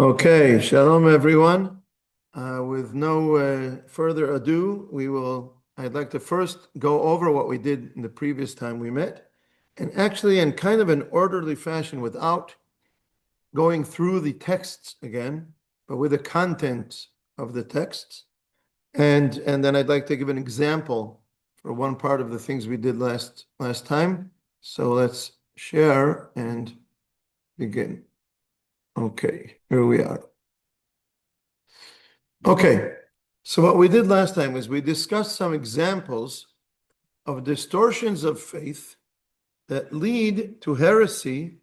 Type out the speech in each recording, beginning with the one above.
Okay, shalom everyone. With no further ado, I'd like to first go over what we did in the previous time we met, and actually in kind of an orderly fashion without going through the texts again, but with the content of the texts. And then I'd like to give an example for one part of the things we did last time. So let's share and begin. Okay, here we are. Okay, so what we did last time is we discussed some examples of distortions of faith that lead to heresy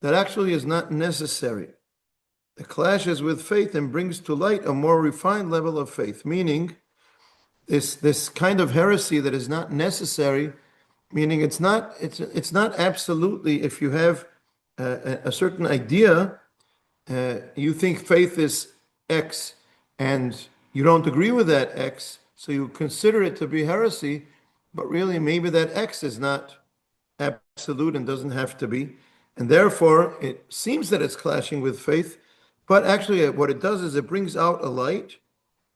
that actually is not necessary. It clashes with faith and brings to light a more refined level of faith, meaning this kind of heresy that is not necessary, meaning it's not absolutely, if you have a certain idea, you think faith is X and you don't agree with that X, so you consider it to be heresy, but really maybe that X is not absolute and doesn't have to be. And therefore, it seems that it's clashing with faith, but actually what it does is it brings out a light,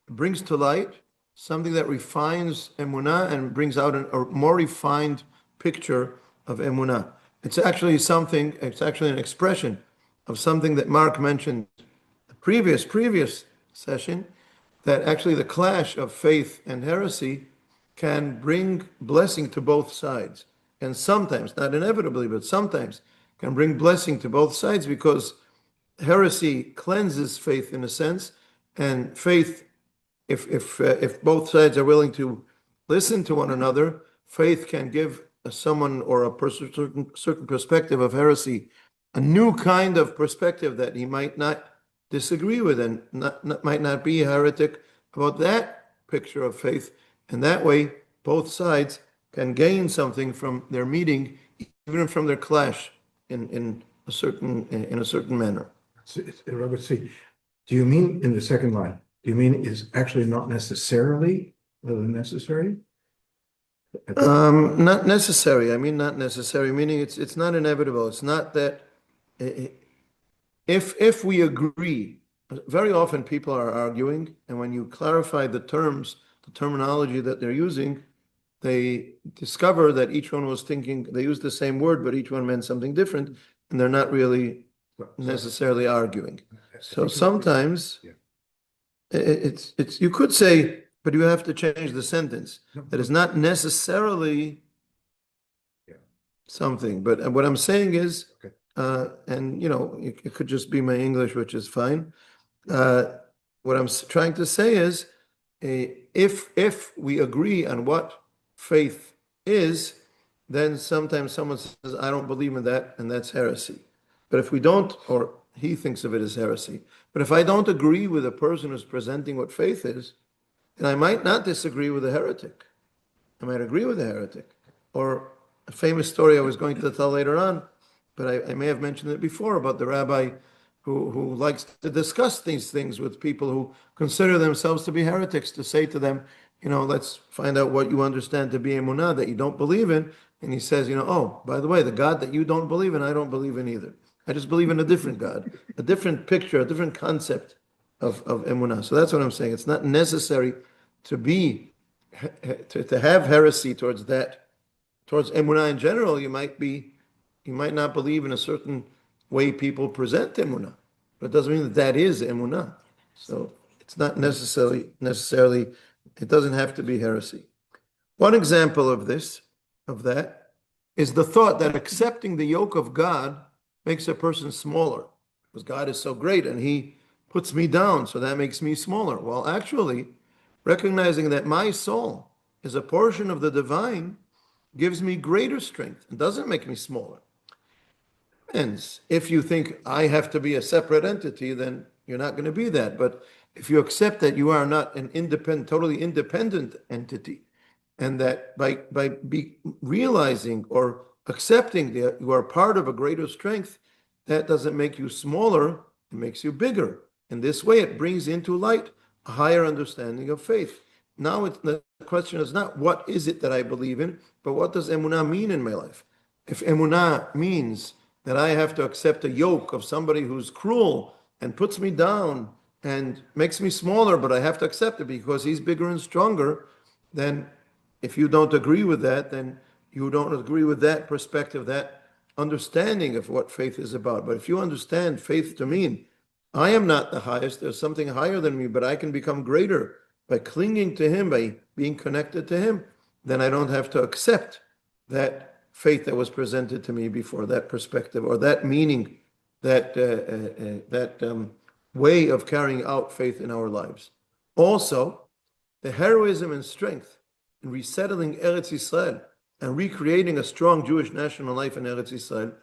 it brings to light something that refines emunah and brings out a more refined picture of emunah. It's actually an expression of something that Mark mentioned the previous session, that actually the clash of faith and heresy can bring blessing to both sides. And sometimes, not inevitably, but sometimes can bring blessing to both sides, because heresy cleanses faith in a sense, and faith, if both sides are willing to listen to one another, faith can give someone or a person certain perspective of heresy, a new kind of perspective that he might not disagree with and might not be a heretic about that picture of faith. And that way, both sides can gain something from their meeting, even from their clash in a certain manner. Robert, see, do you mean in the second line? Do you mean is actually not necessarily necessary? Not necessary. I mean, not necessary, meaning it's not inevitable. It's not that if we agree, very often people are arguing, and when you clarify the terminology that they're using, they discover that each one was thinking, they used the same word, but each one meant something different, and they're not really necessarily arguing. So sometimes it's you could say, but you have to change the sentence. That is not necessarily something. But what I'm saying is, and it could just be my English, which is fine. What I'm trying to say is, if we agree on what faith is, then sometimes someone says, I don't believe in that, and that's heresy. But if we don't, or he thinks of it as heresy. But if I don't agree with a person who's presenting what faith is, then I might not disagree with a heretic. I might agree with a heretic. Or a famous story I was going to tell later on, but I may have mentioned it before, about the rabbi who likes to discuss these things with people who consider themselves to be heretics, to say to them, let's find out what you understand to be emunah that you don't believe in. And he says, oh, by the way, the God that you don't believe in, I don't believe in either. I just believe in a different God, a different picture, a different concept of emunah. So that's what I'm saying. It's not necessary to have heresy towards emunah in general. You might not believe in a certain way people present emunah, but it doesn't mean that is emunah. So it's not necessarily, it doesn't have to be heresy. One example of that, is the thought that accepting the yoke of God makes a person smaller, because God is so great and he puts me down, so that makes me smaller. Well, actually, recognizing that my soul is a portion of the divine gives me greater strength and doesn't make me smaller. And if you think I have to be a separate entity, then you're not going to be that. But if you accept that you are not an totally independent entity, and that by realizing or accepting that you are part of a greater strength, that doesn't make you smaller, it makes you bigger. In this way, it brings into light a higher understanding of faith. Now the question is not what is it that I believe in, but what does emunah mean in my life? If emunah means that I have to accept a yoke of somebody who's cruel and puts me down and makes me smaller, but I have to accept it because he's bigger and stronger, then if you don't agree with that, then you don't agree with that perspective, that understanding of what faith is about. But if you understand faith to mean, I am not the highest, there's something higher than me, but I can become greater by clinging to him, by being connected to him, then I don't have to accept that faith that was presented to me before, that perspective or that meaning, that way of carrying out faith in our lives. Also, the heroism and strength in resettling Eretz Yisrael and recreating a strong Jewish national life in Eretz Yisrael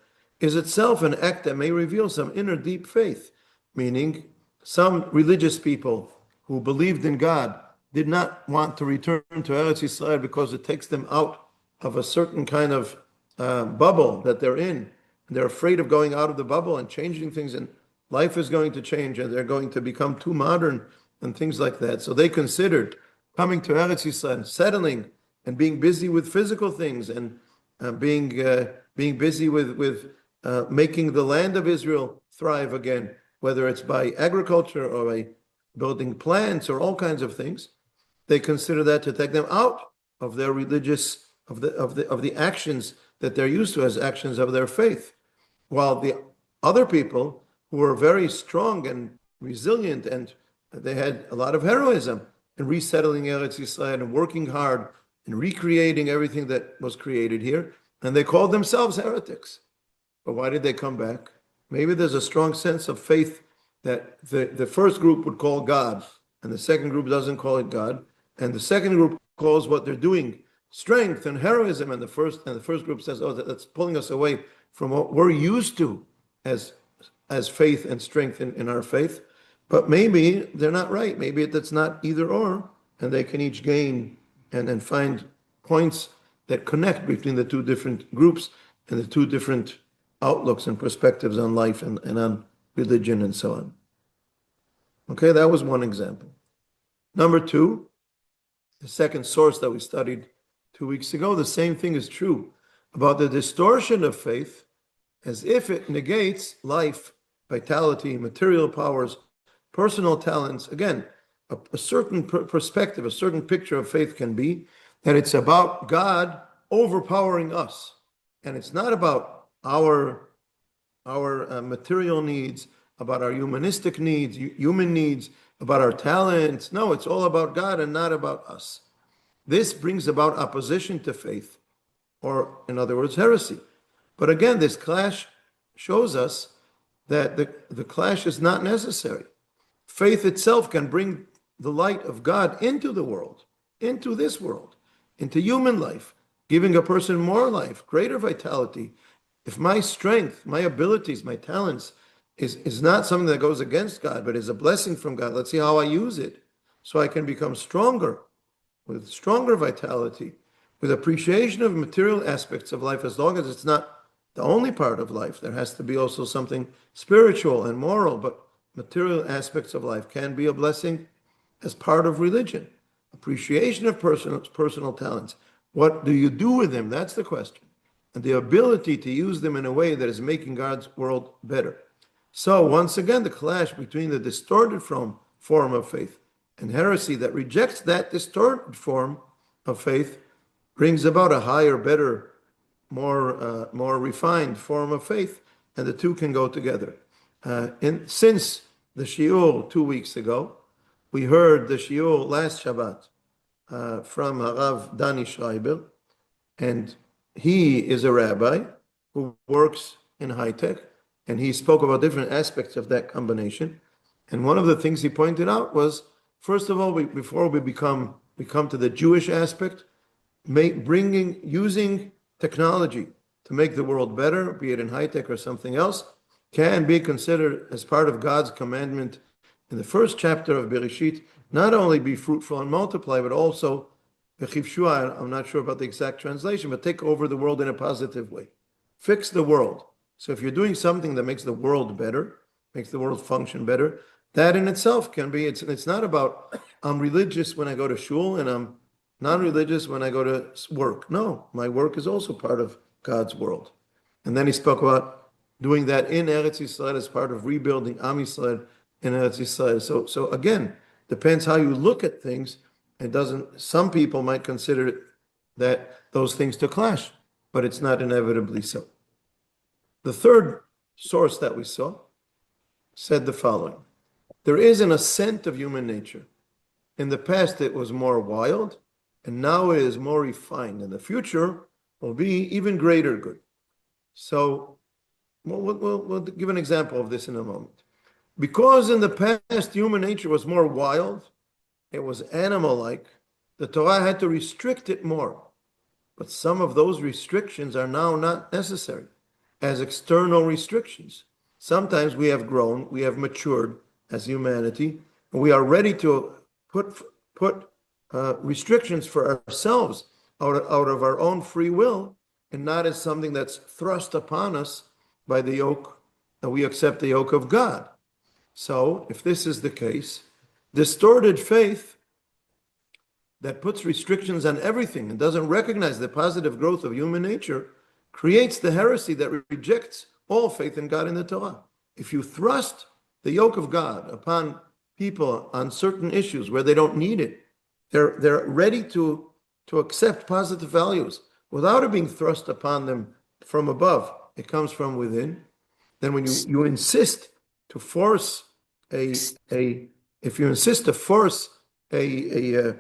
is itself an act that may reveal some inner deep faith, meaning some religious people who believed in God did not want to return to Eretz Yisrael because it takes them out of a certain kind of bubble that they're in. And they're afraid of going out of the bubble and changing things, and life is going to change, and they're going to become too modern and things like that. So they considered coming to Eretz Yisrael, settling, and being busy with physical things, and being busy with making the land of Israel thrive again, whether it's by agriculture or by building plants or all kinds of things. They consider that to take them out of their religious, of the actions that they're used to as actions of their faith, while the other people who were very strong and resilient, and they had a lot of heroism in resettling Eretz Yisrael and working hard and recreating everything that was created here, and they called themselves heretics. But why did they come back? Maybe there's a strong sense of faith that the first group would call God, and the second group doesn't call it God, and the second group calls what they're doing strength and heroism, and the first group says, oh, that's pulling us away from what we're used to as faith and strength in our faith. But maybe they're not right. Maybe that's not either or, and they can each gain and find points that connect between the two different groups and the two different outlooks and perspectives on life and on religion and so on. Okay, that was one example. Number two, the second source that we studied 2 weeks ago, the same thing is true about the distortion of faith, as if it negates life, vitality, material powers, personal talents. Again, a certain perspective, a certain picture of faith can be that it's about God overpowering us. And it's not about our material needs, about our humanistic needs, human needs, about our talents. No, it's all about God and not about us. This brings about opposition to faith, or in other words, heresy. But again, this clash shows us that the clash is not necessary. Faith itself can bring the light of God into the world, into this world, into human life, giving a person more life, greater vitality. If my strength, my abilities, my talents is not something that goes against God, but is a blessing from God, let's see how I use it so I can become stronger, with stronger vitality, with appreciation of material aspects of life, as long as it's not the only part of life. There has to be also something spiritual and moral, but material aspects of life can be a blessing as part of religion. Appreciation of personal talents. What do you do with them? That's the question. And the ability to use them in a way that is making God's world better. So once again, the clash between the distorted form of faith and heresy that rejects that distorted form of faith brings about a higher, better, more refined form of faith, and the two can go together. Since the shiur 2 weeks ago, we heard the shiur last Shabbat from HaRav Dani Schreiber, and he is a rabbi who works in high tech, and he spoke about different aspects of that combination. And one of the things he pointed out was, first of all, before we come to the Jewish aspect, using technology to make the world better, be it in high tech or something else, can be considered as part of God's commandment in the first chapter of Bereshit, not only be fruitful and multiply, but also, I'm not sure about the exact translation, but take over the world in a positive way. Fix the world. So if you're doing something that makes the world better, makes the world function better, that in itself can be, it's not about, I'm religious when I go to shul and I'm non-religious when I go to work. No, my work is also part of God's world. And then he spoke about doing that in Eretz Yisrael as part of rebuilding Am Yisrael in Eretz Yisrael. So again, depends how you look at things. It doesn't. Some people might consider that those things to clash, but it's not inevitably so. The third source that we saw said the following: there is an ascent of human nature. In the past, it was more wild, and now it is more refined. In the future, will be even greater good. So we'll give an example of this in a moment. Because in the past, human nature was more wild, it was animal-like, the Torah had to restrict it more. But some of those restrictions are now not necessary as external restrictions. Sometimes we have grown, we have matured as humanity, and we are ready to put restrictions for ourselves out of our own free will, and not as something that's thrust upon us by the yoke, that we accept the yoke of God. So, if this is the case, distorted faith that puts restrictions on everything and doesn't recognize the positive growth of human nature creates the heresy that rejects all faith in God and the Torah. If you thrust the yoke of God upon people on certain issues where they don't need it, they're ready to accept positive values without it being thrust upon them from above. It comes from within. Then when you insist to force if you insist to force a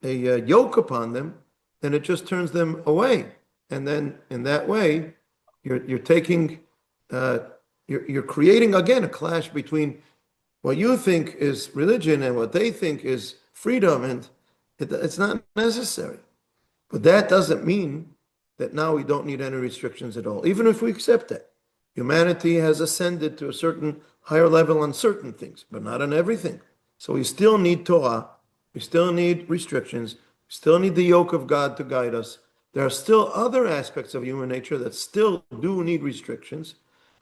yoke upon them, then it just turns them away. And then in that way, you're taking, you're creating again a clash between what you think is religion and what they think is freedom, and it's not necessary. But that doesn't mean that now we don't need any restrictions at all, even if we accept that. Humanity has ascended to a certain higher level on certain things, but not on everything. So we still need Torah, we still need restrictions, we still need the yoke of God to guide us. There are still other aspects of human nature that still do need restrictions,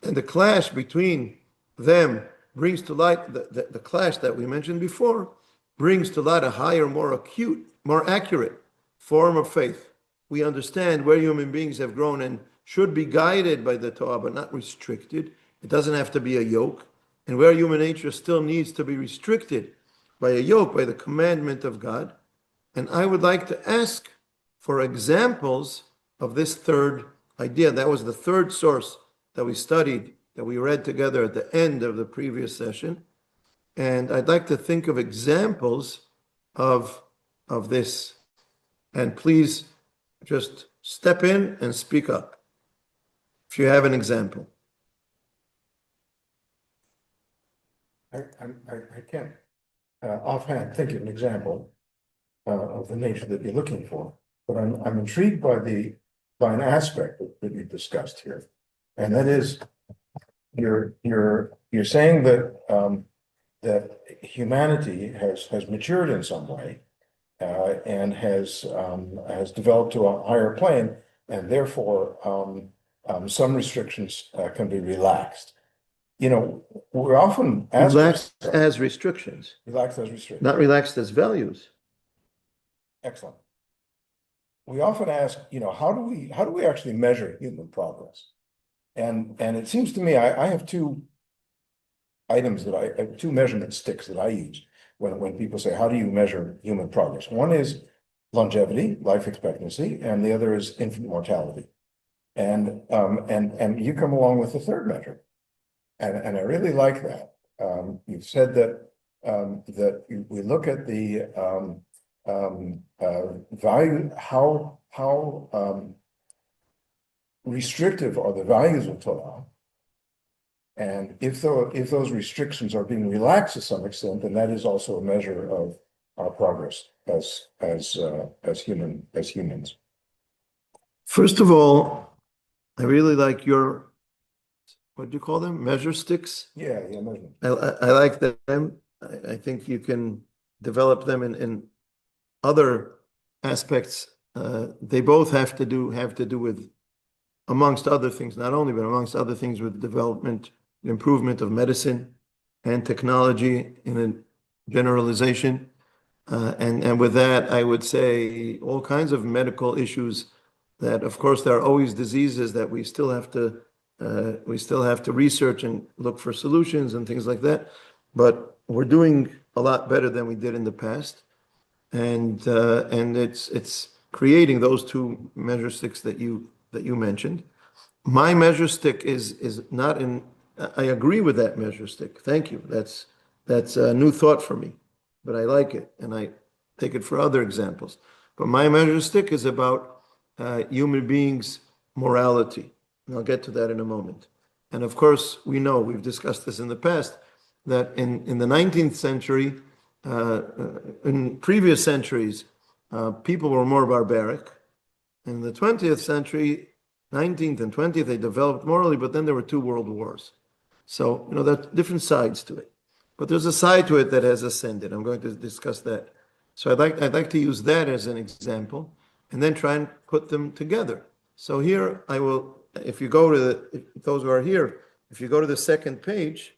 and the clash between them brings to light, the clash that we mentioned before, brings to light a higher, more acute, more accurate form of faith. We understand where human beings have grown and should be guided by the Torah, but not restricted. It doesn't have to be a yoke. And where human nature still needs to be restricted by a yoke, by the commandment of God. And I would like to ask for examples of this third idea. That was the third source that we studied, that we read together at the end of the previous session. And I'd like to think of examples of this. And please just step in and speak up if you have an example. I can't offhand think of an example of the nature that you're looking for, but I'm intrigued by an aspect that you discussed here, and that is you're saying that that humanity has matured in some way and has developed to a higher plane, and therefore some restrictions can be relaxed. You know, we're often asked Relaxed as restrictions, relaxed as restrictions. not relaxed as values. Excellent. We often ask, you know, how do we actually measure human progress? And it seems to me I have two items two measurement sticks that I use when people say, how do you measure human progress? One is longevity, life expectancy, and the other is infant mortality. And you come along with the third measure. And I really like that. You've said that we look at the value, how restrictive are the values of Torah, and if those restrictions are being relaxed to some extent, then that is also a measure of our progress as humans. First of all, I really like your, what do you call them? Measure sticks? Yeah, measurement. I like them. I think you can develop them in other aspects. They both have to do with, amongst other things, not only, but amongst other things, with development, improvement of medicine and technology in a generalization. And with that, I would say all kinds of medical issues that, of course, there are always diseases that we still have to We still have to research and look for solutions and things like that. But we're doing a lot better than we did in the past. And it's creating those two measure sticks that you mentioned. My measure stick is not in. I agree with that measure stick. Thank you. That's a new thought for me, but I like it and I take it for other examples. But my measure stick is about human beings' morality. And I'll get to that in a moment. And of course, we know we've discussed this in the past that in the 19th century, in previous centuries, people were more barbaric. In the 20th century, 19th and 20th, they developed morally, but then there were two world wars. So, there are different sides to it. But there's a side to it that has ascended. I'm going to discuss that. So I'd like to use that as an example and then try and put them together. So here I will, if you go to those who are here, if you go to the second page,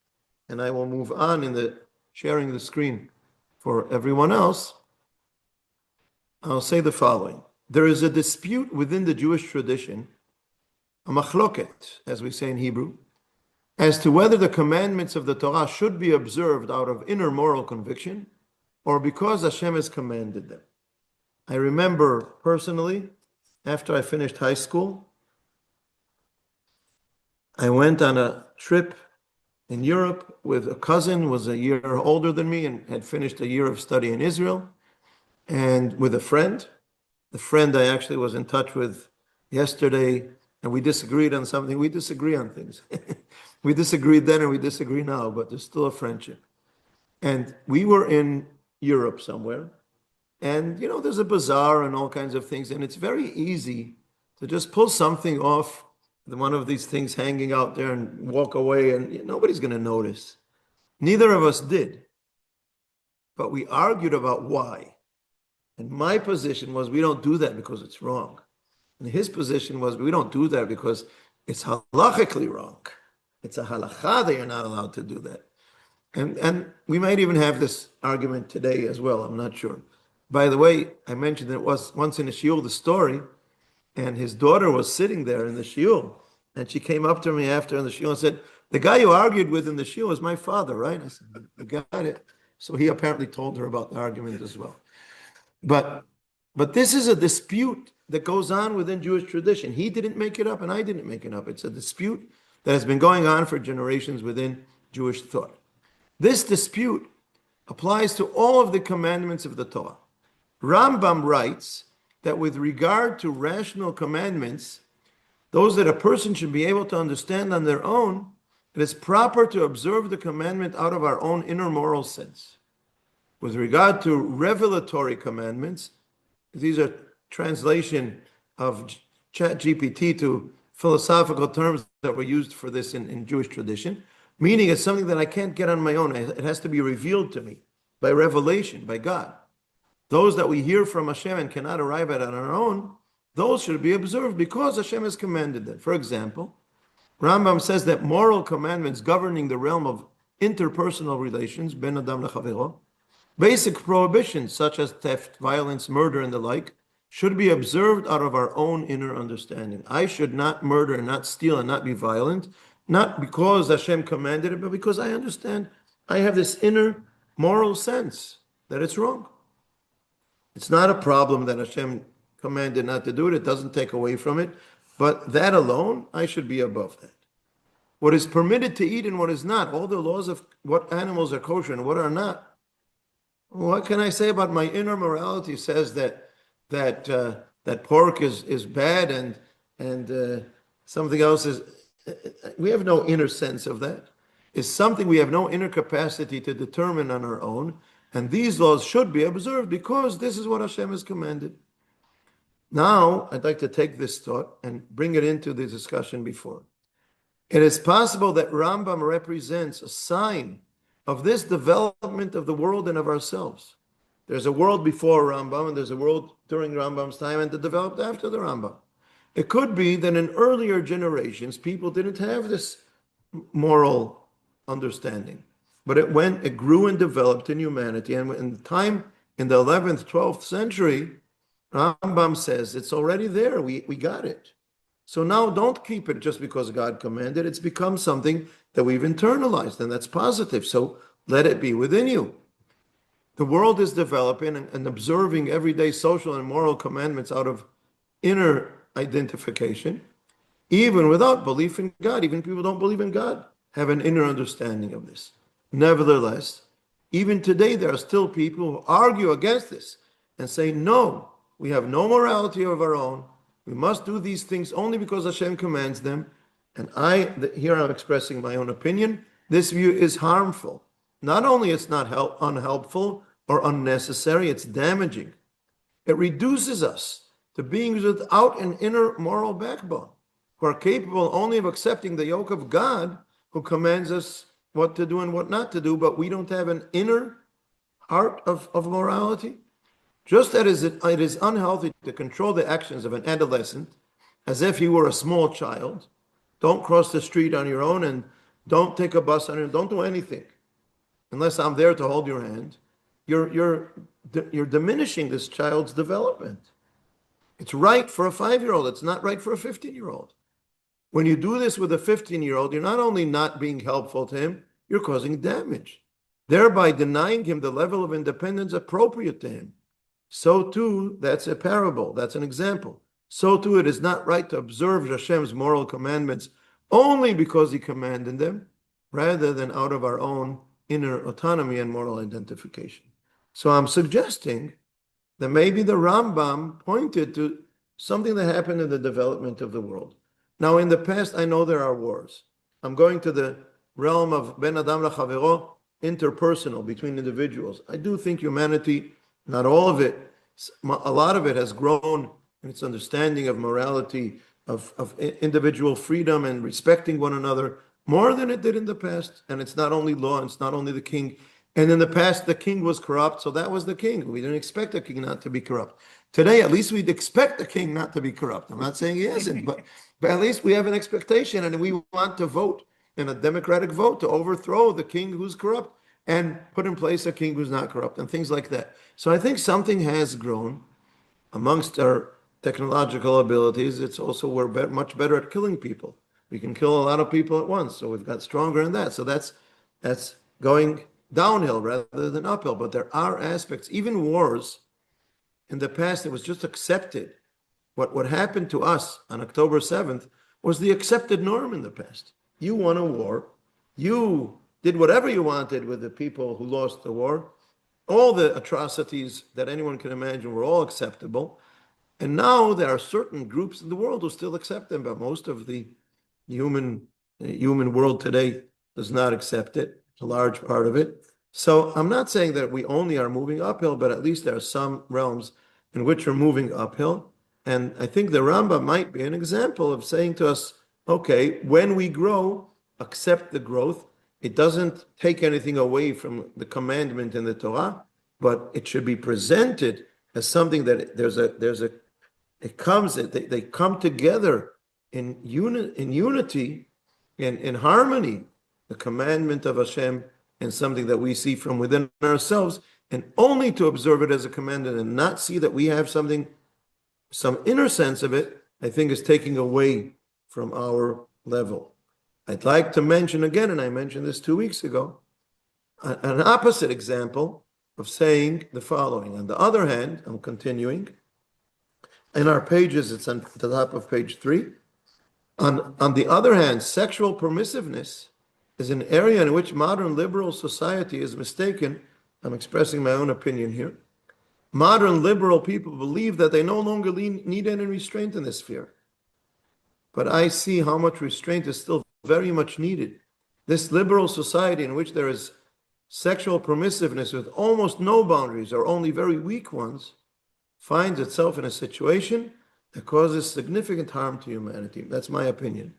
and I will move on in the sharing the screen for everyone else, I'll say the following. There is a dispute within the Jewish tradition, a machloket, as we say in Hebrew, as to whether the commandments of the Torah should be observed out of inner moral conviction or because Hashem has commanded them. I remember personally, after I finished high school, I went on a trip in Europe with a cousin who was a year older than me and had finished a year of study in Israel, and with a friend. The friend I actually was in touch with yesterday, and we disagreed on something. We disagree on things. We disagreed then and we disagree now, but there's still a friendship. And we were in Europe somewhere, and there's a bazaar and all kinds of things, and it's very easy to just pull something off one of these things hanging out there and walk away, and nobody's going to notice. Neither of us did. But we argued about why. And my position was we don't do that because it's wrong. And his position was we don't do that because it's halachically wrong. It's a halacha that you're not allowed to do that. And we might even have this argument today as well. I'm not sure. By the way, I mentioned it was once in a shiur, the story, and his daughter was sitting there in the shiur, and she came up to me after in the shiur and said, "The guy you argued with in the shiur is my father, right?" I said, "You got it." So he apparently told her about the argument as well. But this is a dispute that goes on within Jewish tradition. He didn't make it up, and I didn't make it up. It's a dispute that has been going on for generations within Jewish thought. This dispute applies to all of the commandments of the Torah. Rambam writes that with regard to rational commandments, those that a person should be able to understand on their own, it is proper to observe the commandment out of our own inner moral sense. With regard to revelatory commandments, these are translation of ChatGPT to philosophical terms that were used for this in Jewish tradition, meaning it's something that I can't get on my own. It has to be revealed to me by revelation, by God. Those that we hear from Hashem and cannot arrive at on our own, those should be observed because Hashem has commanded them. For example, Rambam says that moral commandments governing the realm of interpersonal relations, ben adam lechavero, basic prohibitions such as theft, violence, murder, and the like, should be observed out of our own inner understanding. I should not murder and not steal and not be violent, not because Hashem commanded it, but because I understand I have this inner moral sense that it's wrong. It's not a problem that Hashem commanded not to do it. It doesn't take away from it. But that alone, I should be above that. What is permitted to eat and what is not, all the laws of what animals are kosher and what are not. What can I say about my inner morality says that pork is bad and something else is. We have no inner sense of that. It's something we have no inner capacity to determine on our own. And these laws should be observed because this is what Hashem has commanded. Now, I'd like to take this thought and bring it into the discussion before. It is possible that Rambam represents a sign of this development of the world and of ourselves. There's a world before Rambam and there's a world during Rambam's time and it developed after the Rambam. It could be that in earlier generations, people didn't have this moral understanding. But it grew and developed in humanity. And in time, in the 11th, 12th century, Rambam says it's already there. We got it. So now don't keep it just because God commanded. It's become something that we've internalized, and that's positive. So let it be within you. The world is developing and observing everyday social and moral commandments out of inner identification, even without belief in God. Even people who don't believe in God have an inner understanding of this. Nevertheless, even today, there are still people who argue against this and say, no, we have no morality of our own. We must do these things only because Hashem commands them. And here I'm expressing my own opinion. This view is harmful. Not only it's not unhelpful or unnecessary, it's damaging. It reduces us to beings without an inner moral backbone, who are capable only of accepting the yoke of God, who commands us what to do and what not to do, but we don't have an inner heart of morality. Just as it is unhealthy to control the actions of an adolescent as if he were a small child. Don't cross the street on your own, and don't take a bus on your own. Don't do anything unless I'm there to hold your hand. You're diminishing this child's development. It's right for a 5-year-old. It's not right for a 15-year-old. When you do this with a 15-year-old, you're not only not being helpful to him, you're causing damage, thereby denying him the level of independence appropriate to him. So too, that's a parable, that's an example. So too, it is not right to observe Hashem's moral commandments only because he commanded them, rather than out of our own inner autonomy and moral identification. So I'm suggesting that maybe the Rambam pointed to something that happened in the development of the world. Now, in the past, I know there are wars. I'm going to the realm of Ben Adam Lachavero, interpersonal, between individuals. I do think humanity, not all of it, a lot of it has grown in its understanding of morality, of individual freedom and respecting one another more than it did in the past. And it's not only law, it's not only the king. And in the past, the king was corrupt, so that was the king. We didn't expect the king not to be corrupt. Today, at least we'd expect the king not to be corrupt. I'm not saying he isn't, but at least we have an expectation, and we want to vote in a democratic vote to overthrow the king who's corrupt and put in place a king who's not corrupt, and things like that. So I think something has grown amongst our technological abilities. It's also we're much better at killing people. We can kill a lot of people at once, so we've got stronger in that. So that's going downhill rather than uphill. But there are aspects, even wars. In the past, it was just accepted. What happened to us on October 7th was the accepted norm in the past. You won a war. You did whatever you wanted with the people who lost the war. All the atrocities that anyone can imagine were all acceptable. And now there are certain groups in the world who still accept them, but most of the human world today does not accept it, a large part of it. So I'm not saying that we only are moving uphill, but at least there are some realms in which we're moving uphill. And I think the Rambam might be an example of saying to us, okay, when we grow, accept the growth. It doesn't take anything away from the commandment in the Torah, but it should be presented as something that they come together in unity, in harmony, the commandment of Hashem and something that we see from within ourselves, and only to observe it as a commandment and not see that we have some inner sense of it, I think is taking away from our level. I'd like to mention again, and I mentioned this 2 weeks ago, an opposite example of saying the following. On the other hand, I'm continuing. In our pages, it's on the top of page 3. On the other hand, sexual permissiveness is an area in which modern liberal society is mistaken. I'm expressing my own opinion here. Modern liberal people believe that they no longer need any restraint in this sphere. But I see how much restraint is still very much needed. This liberal society in which there is sexual permissiveness with almost no boundaries or only very weak ones finds itself in a situation that causes significant harm to humanity. That's my opinion.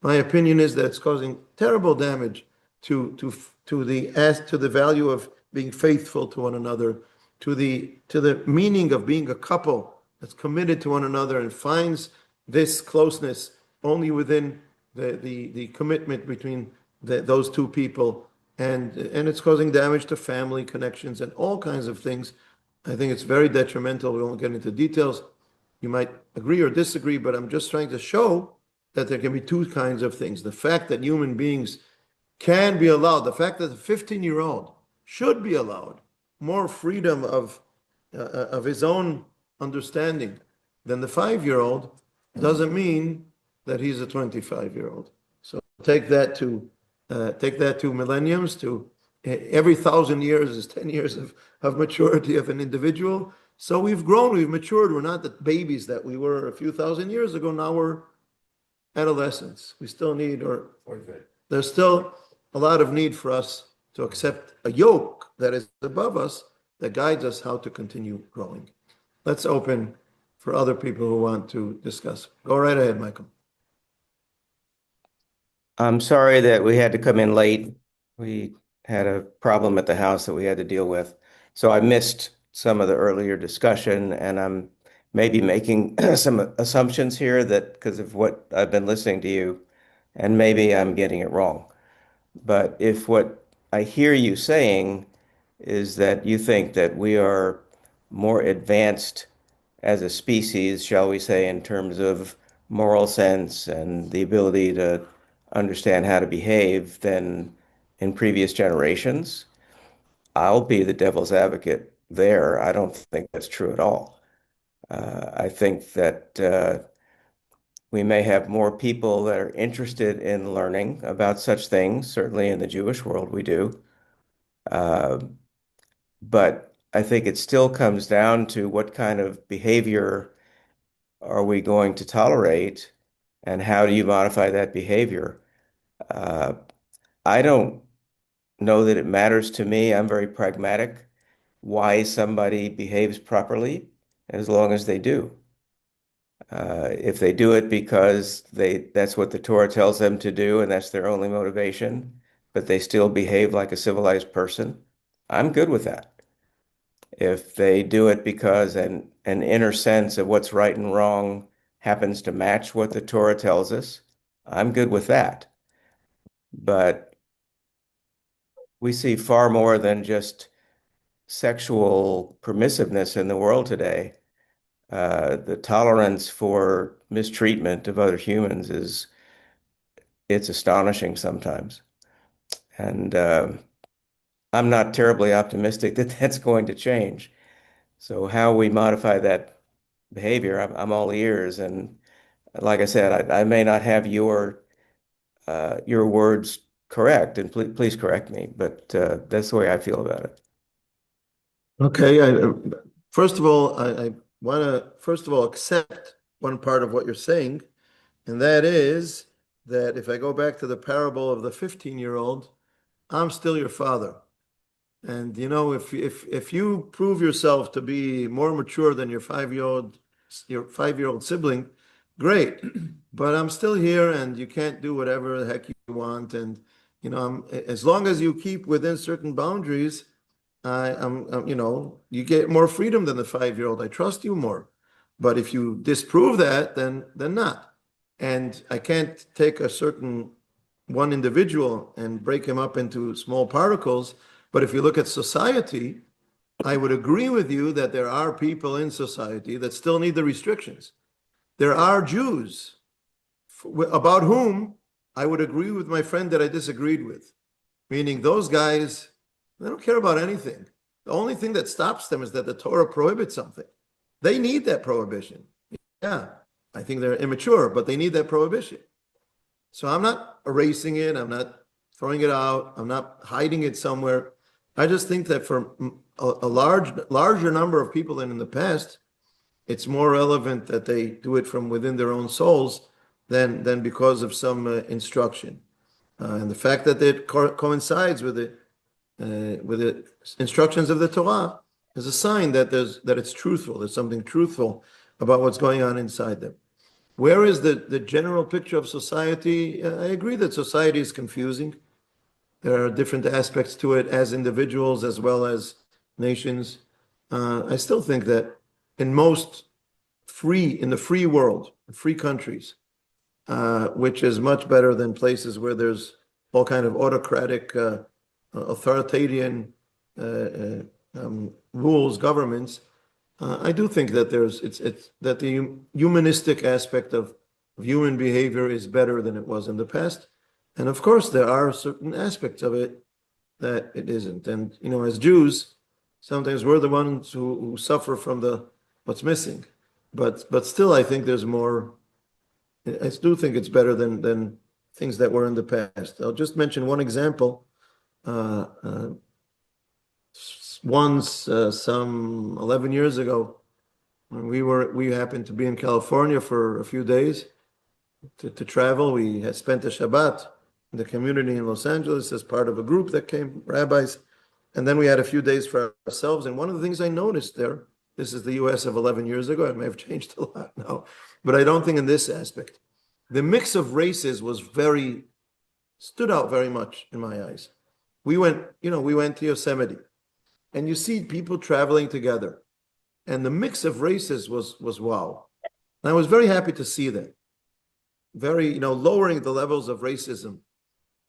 My opinion is that it's causing terrible damage to the value of being faithful to one another, to the meaning of being a couple that's committed to one another and finds this closeness only within the commitment between those two people, and it's causing damage to family connections and all kinds of things. I think it's very detrimental. We won't get into details. you might agree or disagree, but I'm just trying to show that there can be two kinds of things. The fact that human beings can be allowed, the fact that the 15-year-old should be allowed more freedom of his own understanding than the 5-year-old doesn't mean that he's a 25-year-old. So take that to millenniums, to every 1,000 years is 10 years of maturity of an individual. So we've grown, we've matured. We're not the babies that we were a few thousand years ago. Now we're adolescents. We still need, or there's still a lot of need for us to accept a yoke that is above us that guides us how to continue growing. Let's open for other people who want to discuss. Go right ahead, Michael. I'm sorry that we had to come in late. We had a problem at the house that we had to deal with. So I missed some of the earlier discussion, and I'm maybe making some assumptions here that because of what I've been listening to you, and maybe I'm getting it wrong. But if what I hear you saying is that you think that we are more advanced as a species, shall we say, in terms of moral sense and the ability to understand how to behave than in previous generations, I'll be the devil's advocate there. I don't think that's true at all. I think that we may have more people that are interested in learning about such things. Certainly in the Jewish world, we do. Uh, but I think it still comes down to what kind of behavior are we going to tolerate and how do you modify that behavior? Uh, I don't know that it matters to me. I'm very pragmatic why somebody behaves properly as long as they do. If they do it because that's what the Torah tells them to do and that's their only motivation, but they still behave like a civilized person, I'm good with that. If they do it because an inner sense of what's right and wrong happens to match what the Torah tells us, I'm good with that. But we see far more than just sexual permissiveness in the world today. The tolerance for mistreatment of other humans it's astonishing sometimes. And I'm not terribly optimistic that that's going to change. So how we modify that behavior, I'm all ears. And like I said, I may not have your words correct, and please correct me, but that's the way I feel about it. Okay, first of all, I want to first of all accept one part of what you're saying, and that is that if I go back to the parable of the 15-year-old, I'm still your father. And if you prove yourself to be more mature than your 5-year-old sibling, great. But I'm still here, and you can't do whatever the heck you want. And as long as you keep within certain boundaries, you get more freedom than the 5-year-old. I trust you more. But if you disprove that, then not. And I can't take a certain one individual and break him up into small particles. But if you look at society, I would agree with you that there are people in society that still need the restrictions. There are Jews about whom I would agree with my friend that I disagreed with, meaning those guys, they don't care about anything. The only thing that stops them is that the Torah prohibits something. They need that prohibition. Yeah, I think they're immature, but they need that prohibition. So I'm not erasing it. I'm not throwing it out. I'm not hiding it somewhere. I just think that for a larger number of people than in the past, it's more relevant that they do it from within their own souls than because of some instruction. And the fact that it coincides with the instructions of the Torah is a sign that it's truthful. There's something truthful about what's going on inside them. Where is the general picture of society? I agree that society is confusing. There are different aspects to it as individuals as well as nations. I still think that in the free world, free countries, which is much better than places where there's all kind of autocratic, authoritarian rules, governments. I do think that it's that the humanistic aspect of human behavior is better than it was in the past. And of course, there are certain aspects of it that it isn't. And, as Jews, sometimes we're the ones who suffer from what's missing. But still, I think there's more. I do think it's better than things that were in the past. I'll just mention one example. Uh, uh, Once, some 11 years ago, when we happened to be in California for a few days to travel. We had spent a Shabbat in the community in Los Angeles as part of a group that came, rabbis. And then we had a few days for ourselves. And one of the things I noticed there, this is the US of 11 years ago, it may have changed a lot now, but I don't think in this aspect. The mix of races stood out very much in my eyes. We went to Yosemite, and you see people traveling together. And the mix of races was wow. And I was very happy to see that. Very, lowering the levels of racism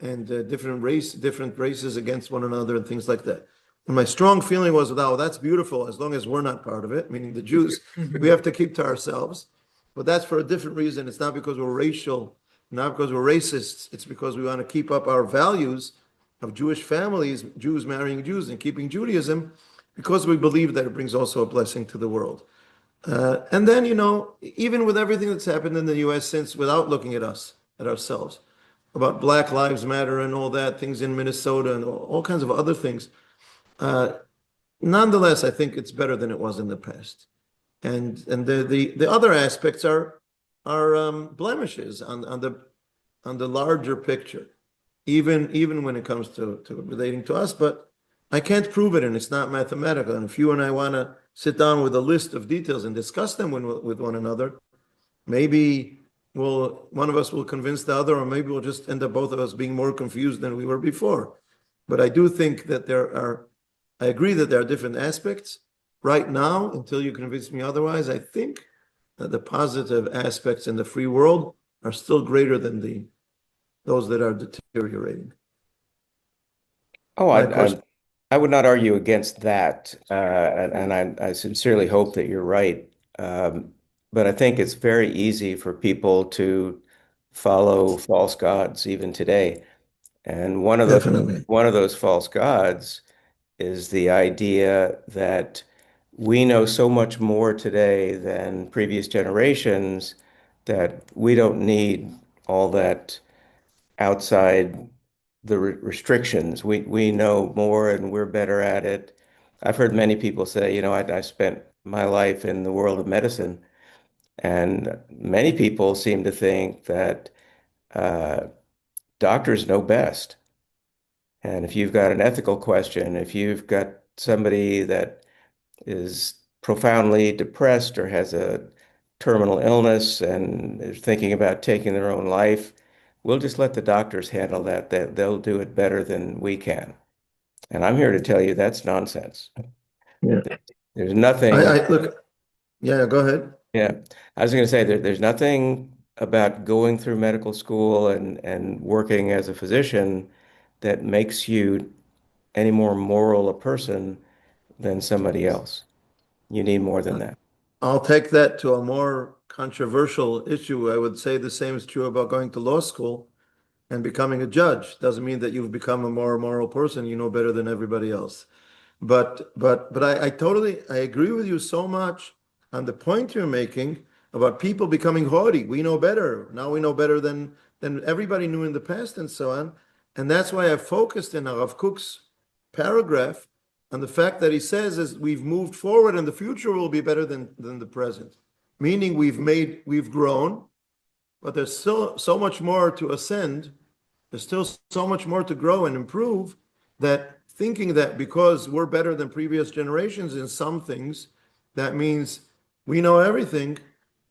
and different races against one another and things like that. And my strong feeling was, wow, that's beautiful as long as we're not part of it, meaning the Jews. We have to keep to ourselves. But that's for a different reason. It's not because we're racial, not because we're racists. It's because we want to keep up our values of Jewish families, Jews marrying Jews and keeping Judaism, because we believe that it brings also a blessing to the world. And then, even with everything that's happened in the US since, without looking at ourselves, about Black Lives Matter and all that, things in Minnesota and all kinds of other things, nonetheless, I think it's better than it was in the past. And the other aspects are blemishes on the larger picture, even when it comes to relating to us. But I can't prove it, and it's not mathematical. And if you and I want to sit down with a list of details and discuss them with one another, maybe one of us will convince the other, or maybe we'll just end up both of us being more confused than we were before. But I do think that I agree that there are different aspects. Right now, until you convince me otherwise, I think that the positive aspects in the free world are still greater than those that are deteriorating. Oh, I would not argue against that, and I sincerely hope that you're right. But I think it's very easy for people to follow false gods even today. And Definitely. one of those false gods is the idea that we know so much more today than previous generations that we don't need all that outside the restrictions. We know more and we're better at it. I've heard many people say, I spent my life in the world of medicine, and many people seem to think that doctors know best. And if you've got an ethical question, if you've got somebody that is profoundly depressed or has a terminal illness and is thinking about taking their own life, we'll just let the doctors handle that. They'll do it better than we can. And I'm here to tell you that's nonsense. Yeah. There's nothing. I look. Yeah, go ahead. Yeah, I was going to say there's nothing about going through medical school and working as a physician that makes you any more moral a person than somebody else. You need more than that. I'll take that to a more controversial issue. I would say the same is true about going to law school and becoming a judge. Doesn't mean that you've become a more moral person. You know better than everybody else. But I totally agree with you so much on the point you're making about people becoming haughty. We know better. Now we know better than everybody knew in the past and so on. And that's why I focused in HaRav Kook's paragraph on the fact that he says is we've moved forward and the future will be better than the present. Meaning we've grown, but there's still so much more to ascend. There's still so much more to grow and improve, that thinking that because we're better than previous generations in some things, that means we know everything,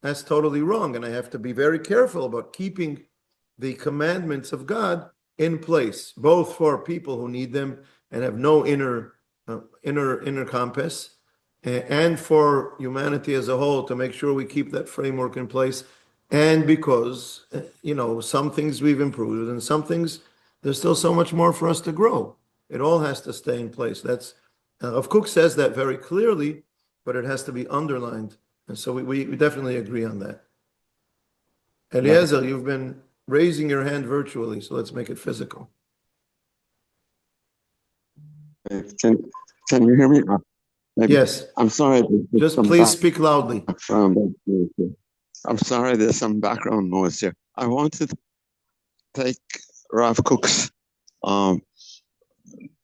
that's totally wrong. And I have to be very careful about keeping the commandments of God in place, both for people who need them and have no inner compass, and for humanity as a whole, to make sure we keep that framework in place. And because, some things we've improved and some things, there's still so much more for us to grow. It all has to stay in place. Rav Kook says that very clearly, but it has to be underlined. And so we definitely agree on that. Eliezer, you've been raising your hand virtually, so let's make it physical. Can you hear me? Yes. I'm sorry. Just please speak loudly. I'm sorry, there's some background noise here. I wanted to take Rav Kook's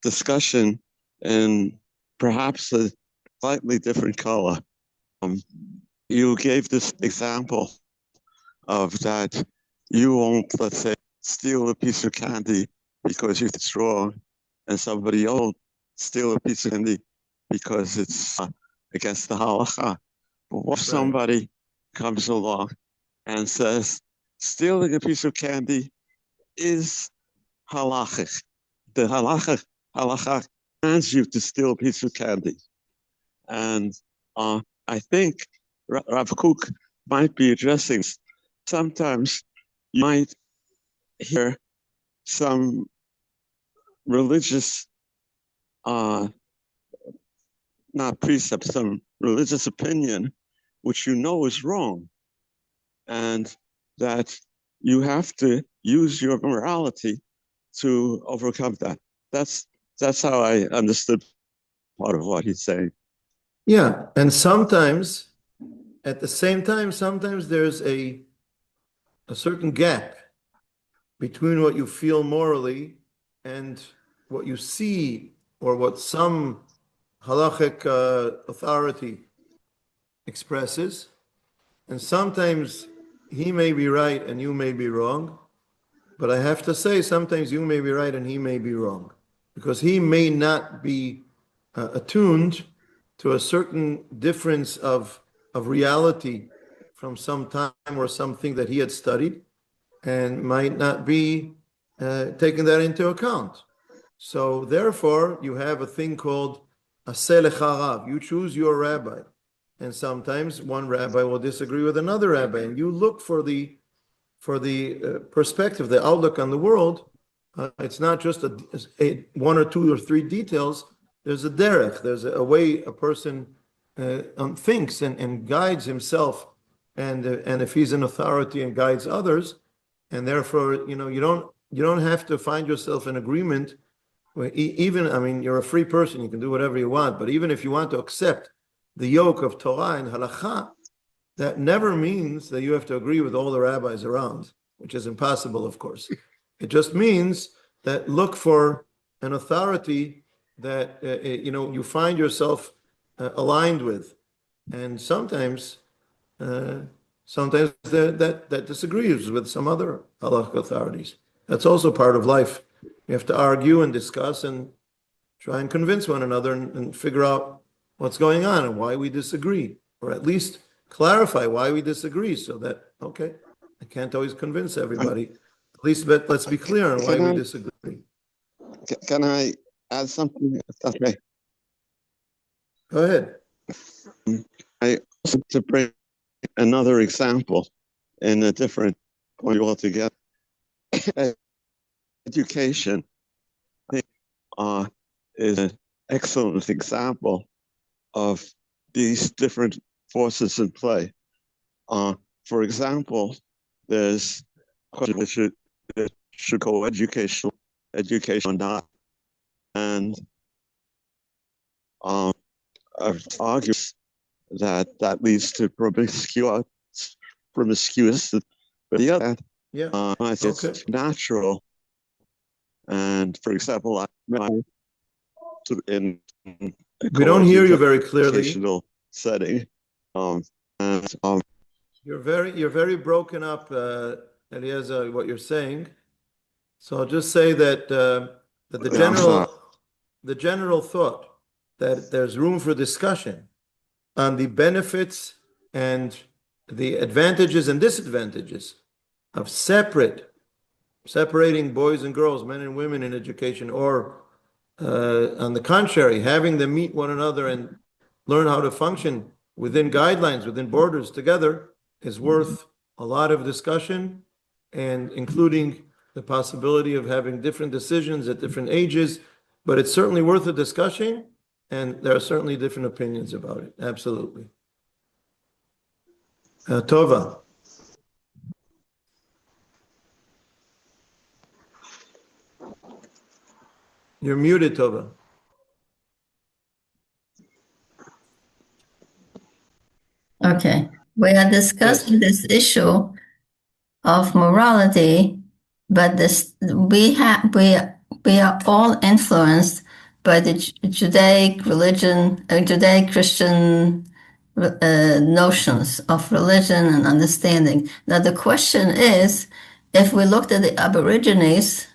discussion in perhaps a slightly different color. You gave this example of that you won't, let's say, steal a piece of candy because it's wrong, and somebody else steal a piece of candy because it's against the halacha. But what if somebody comes along and says, stealing a piece of candy is halachic. The halacha commands you to steal a piece of candy. And I think Rav Kook might be addressing, sometimes you might hear some religious, not precept, some religious opinion, which you know is wrong, and that you have to use your morality to overcome that. That's how I understood part of what he's saying. Yeah, and sometimes, at the same time, sometimes there's a certain gap between what you feel morally and what you see or what some halachic authority expresses. And sometimes he may be right and you may be wrong. But I have to say, sometimes you may be right and he may be wrong, because he may not be attuned to a certain difference of reality from some time or something that he had studied, and might not be taking that into account. So therefore, you have a thing called aseh HaRav. You choose your rabbi. And sometimes one rabbi will disagree with another rabbi, and you look for the perspective, the outlook on the world. It's not just a one or two or three details. There's a derech. There's a way a person thinks and guides himself, and if he's an authority and guides others, and therefore, you don't have to find yourself in agreement. Even, I mean, you're a free person. You can do whatever you want. But even if you want to accept the yoke of Torah and halacha, that never means that you have to agree with all the rabbis around, which is impossible, of course. It just means that look for an authority that you find yourself aligned with, and sometimes that disagrees with some other halachic authorities. That's also part of life. You have to argue and discuss and try and convince one another and figure out what's going on and why we disagree, or at least clarify why we disagree, so that, okay, I can't always convince everybody. At least let's be clear on why we disagree. Can I add something? Okay. Go ahead. I also to bring another example in a different point altogether. Education, I think, is an excellent example of these different forces in play. For example, there's question that should go education or not, and argues that leads to promiscuous. But the other, it's natural. And for example, in we don't hear you very clearly. Setting, you're very broken up, Eliezer, what you're saying. So I'll just say that the general thought that there's room for discussion on the benefits and the advantages and disadvantages of separating boys and girls, men and women in education, or on the contrary, having them meet one another and learn how to function within guidelines, within borders together, is worth a lot of discussion, and including the possibility of having different decisions at different ages. But it's certainly worth a discussion, And there are certainly different opinions about it. Absolutely. Tova. You're muted, Tova. Okay, we are discussing this issue of morality, but we are all influenced by the Judaic religion, Judaic Christian notions of religion and understanding. Now the question is, if we looked at the Aborigines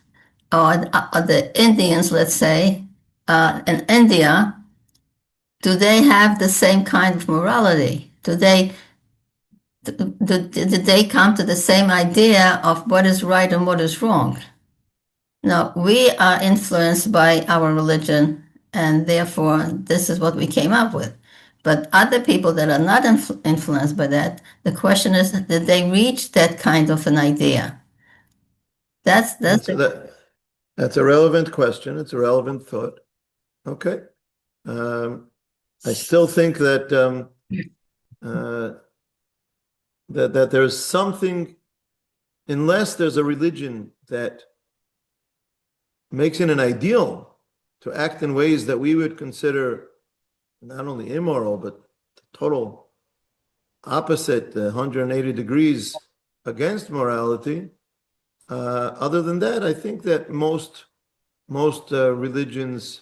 or the Indians, let's say, in India, do they have the same kind of morality? Did they come to the same idea of what is right and what is wrong? No, we are influenced by our religion, and therefore this is what we came up with. But other people that are not influenced by that, the question is, did they reach that kind of an idea? That's a relevant question. It's a relevant thought. Okay. I still think that that there's something, unless there's a religion that makes it an ideal to act in ways that we would consider not only immoral, but total opposite, 180 degrees against morality. Other than that, I think that most religions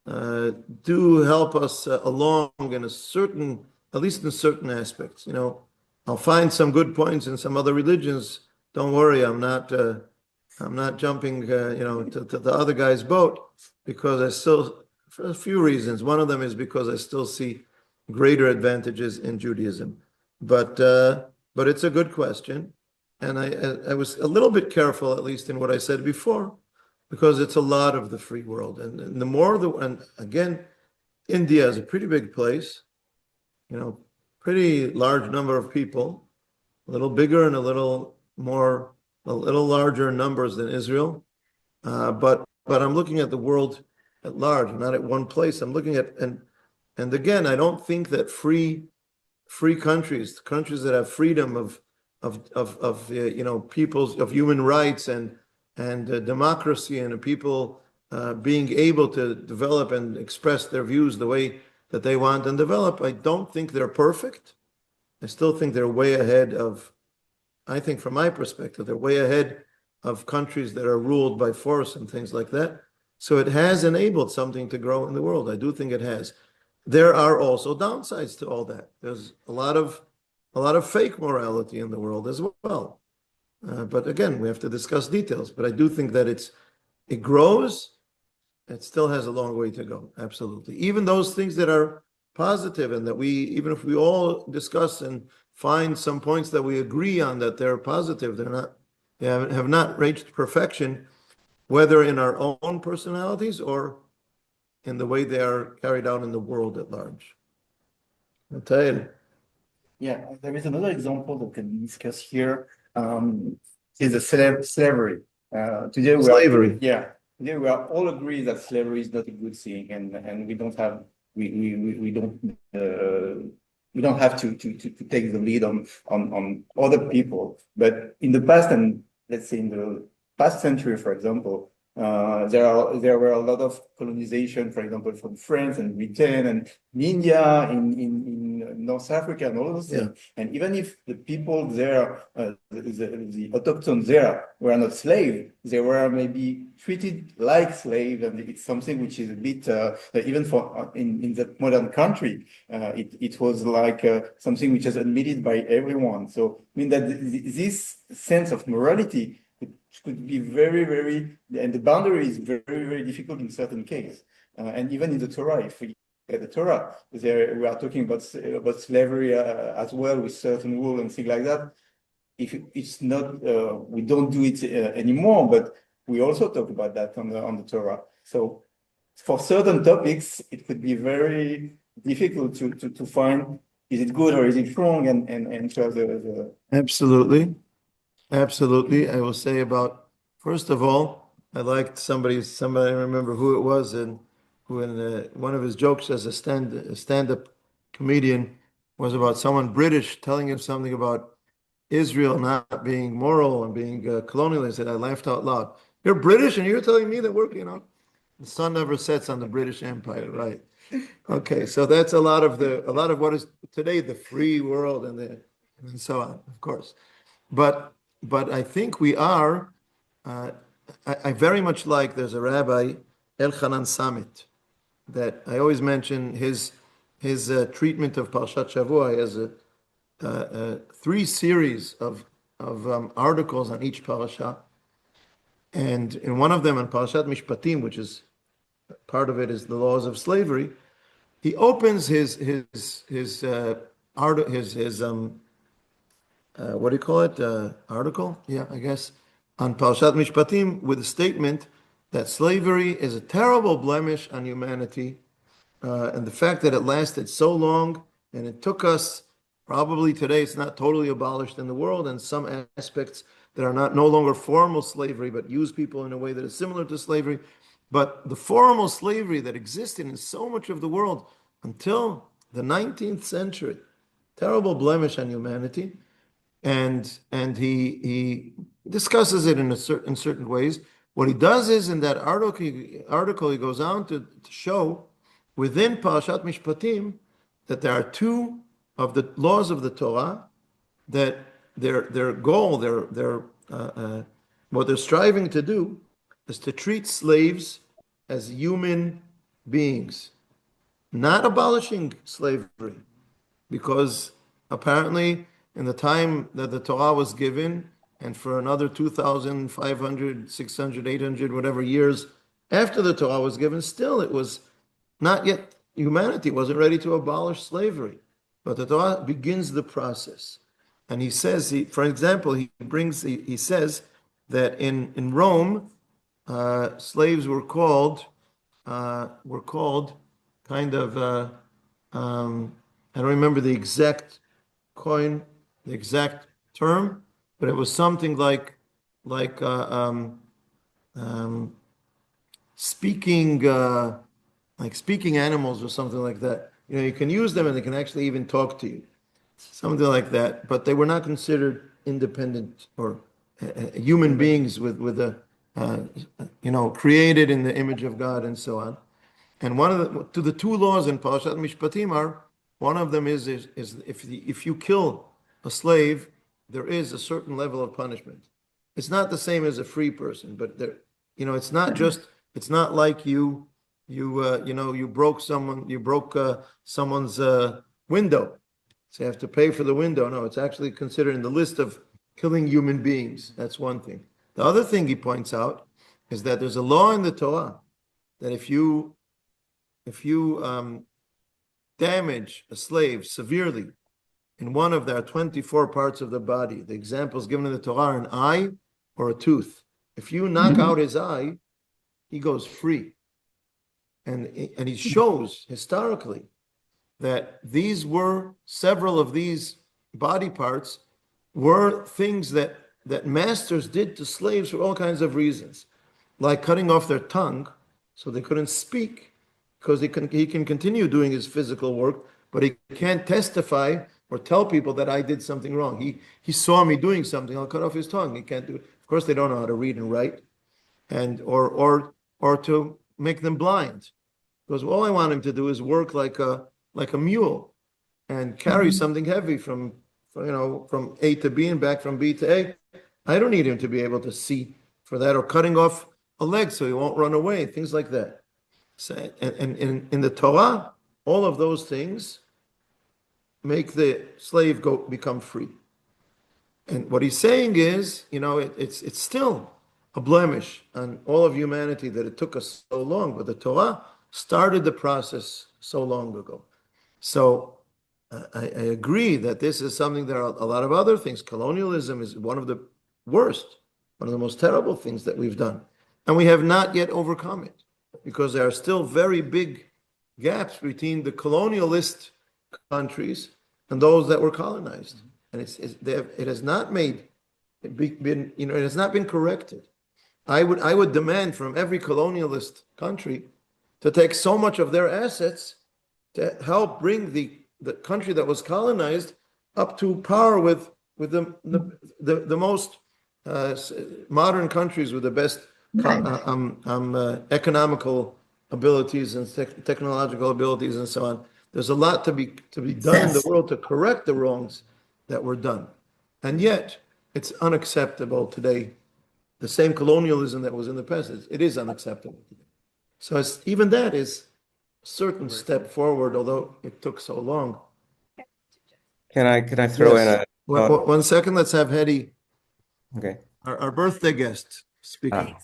do help us along in a certain, at least in certain aspects. You know, I'll find some good points in some other religions. Don't worry, I'm not jumping, to the other guy's boat, because I still, for a few reasons. One of them is because I still see greater advantages in Judaism. But it's a good question, and I was a little bit careful, at least in what I said before, because it's a lot of the free world, and the more and again, India is a pretty big place, pretty large number of people, a little bigger and a little larger numbers than Israel, but I'm looking at the world at large, not at one place. I'm looking at and again, I don't think that free countries that have freedom of people's of human rights and democracy and people being able to develop and express their views the way that they want and develop. I don't think they're perfect. I still think they're way ahead of, I think from my perspective, they're way ahead of countries that are ruled by force and things like that. So it has enabled something to grow in the world. I do think it has. There are also downsides to all that. There's a lot of fake morality in the world as well. But again, we have to discuss details. But I do think that it grows. It still has a long way to go. Absolutely. Even those things that are positive and that even if we all discuss and find some points that we agree on that they're positive, they have not reached perfection, whether in our own personalities or in the way they are carried out in the world at large. Yeah, there is another example that can be discussed here. Is the slavery. Today we are all agree that slavery is not a good thing, and we don't have to take the lead on other people. But in the past, and let's say in the past century, for example, there were a lot of colonization, for example, from France and Britain and India, in North Africa and all those things. Yeah. And even if the people there, the autochthons there, were not slaves, they were maybe treated like slaves, and it's something which is a bit even for in that modern country, it was like something which is admitted by everyone. So I mean that this sense of morality could be very, very, and the boundary is very, very difficult in certain cases. And even in the Torah, if we look at the Torah, there we are talking about slavery as well, with certain rules and things like that. If it's not, we don't do it anymore, but we also talk about that on the Torah. So for certain topics, it could be very difficult to find, is it good or is it wrong, and to have the Absolutely. Absolutely. I will say first of all, I liked somebody, I remember who it was, and one of his jokes as a stand-up comedian was about someone British telling him something about Israel not being moral and being colonialist, and I laughed out loud. You're British and you're telling me that the sun never sets on the British Empire, right? Okay, so that's a lot of what is today the free world and so on, of course. But I think we are. I very much like. There's a rabbi, Elchanan Samit, that I always mention his treatment of Parshat Shavua. He has three series of articles on each parasha, and in one of them on Parashat Mishpatim, which is part of it is the laws of slavery. He opens his what do you call it? Article? Yeah, I guess, on Parashat Mishpatim with a statement that slavery is a terrible blemish on humanity, and the fact that it lasted so long and it took us, probably today it's not totally abolished in the world, and some aspects that are no longer formal slavery, but use people in a way that is similar to slavery. But the formal slavery that existed in so much of the world until the 19th century, terrible blemish on humanity. And he discusses it in certain ways. What he does is in that article he goes on to show within Parashat Mishpatim that there are two of the laws of the Torah that their goal, what they're striving to do is to treat slaves as human beings, not abolishing slavery, because apparently in the time that the Torah was given, and for another 2,500, 600, 800, whatever years after the Torah was given, still it was not yet, humanity wasn't ready to abolish slavery. But the Torah begins the process. And he says, for example, he says that in Rome, slaves were called kind of, I don't remember the exact term, but it was something like speaking animals or something like that. You can use them and they can actually even talk to you, something like that. But they were not considered independent or human beings with created in the image of God and so on. And one of the two laws in Parashat Mishpatim are, one of them is if you kill a slave, there is a certain level of punishment. It's not the same as a free person, but it's not like you broke someone's window, so you have to pay for the window. No, it's actually considered in the list of killing human beings. That's one thing. The other thing he points out is that there's a law in the Torah that if you damage a slave severely in one of their 24 parts of the body, the examples given in the Torah, an eye or a tooth. If you knock out his eye, he goes free. And he shows historically that several of these body parts were things that masters did to slaves for all kinds of reasons, like cutting off their tongue so they couldn't speak, because he can continue doing his physical work, but he can't testify or tell people that I did something wrong. He saw me doing something, I'll cut off his tongue. He can't do it. Of course, they don't know how to read and write, and or to make them blind, because all I want him to do is work like a mule and carry something heavy from A to B and back from B to A. I don't need him to be able to see for that, or cutting off a leg so he won't run away, things like that. So, and in the Torah, all of those things make the slave become free. And what he's saying is, it's still a blemish on all of humanity that it took us so long, but the Torah started the process so long ago. So I agree that this is something. There are a lot of other things. Colonialism is one of the worst, one of the most terrible things that we've done. And we have not yet overcome it, because there are still very big gaps between the colonialist countries and those that were colonized. And it has not been corrected. I would demand from every colonialist country to take so much of their assets to help bring the country that was colonized up to par with the most modern countries with the best economical abilities and technological abilities and so on. There's a lot to be done in the world to correct the wrongs that were done. And yet, it's unacceptable today. The same colonialism that was in the past, it is unacceptable today. So even that is a certain step forward, although it took so long. Can I throw in a One second, let's have Hetty, okay. our birthday guest, speaking.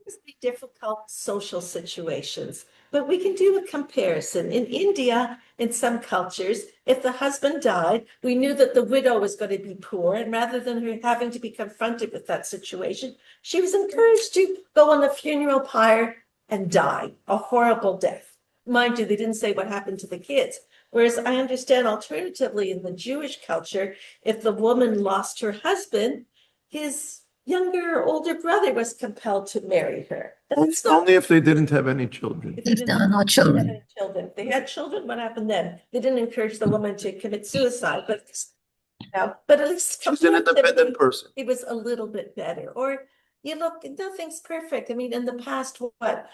It's difficult social situations, but we can do a comparison. In India, in some cultures, if the husband died, we knew that the widow was going to be poor, and rather than her having to be confronted with that situation, she was encouraged to go on the funeral pyre and die a horrible death. Mind you, they didn't say what happened to the kids. Whereas I understand alternatively in the Jewish culture, if the woman lost her husband, his younger or older brother was compelled to marry her. Only if they didn't have any children. If there are no children. If they had children, what happened then? They didn't encourage the woman to commit suicide, but at least She's an independent person. it was a little bit better. Or you look, nothing's perfect. I mean, in the past, what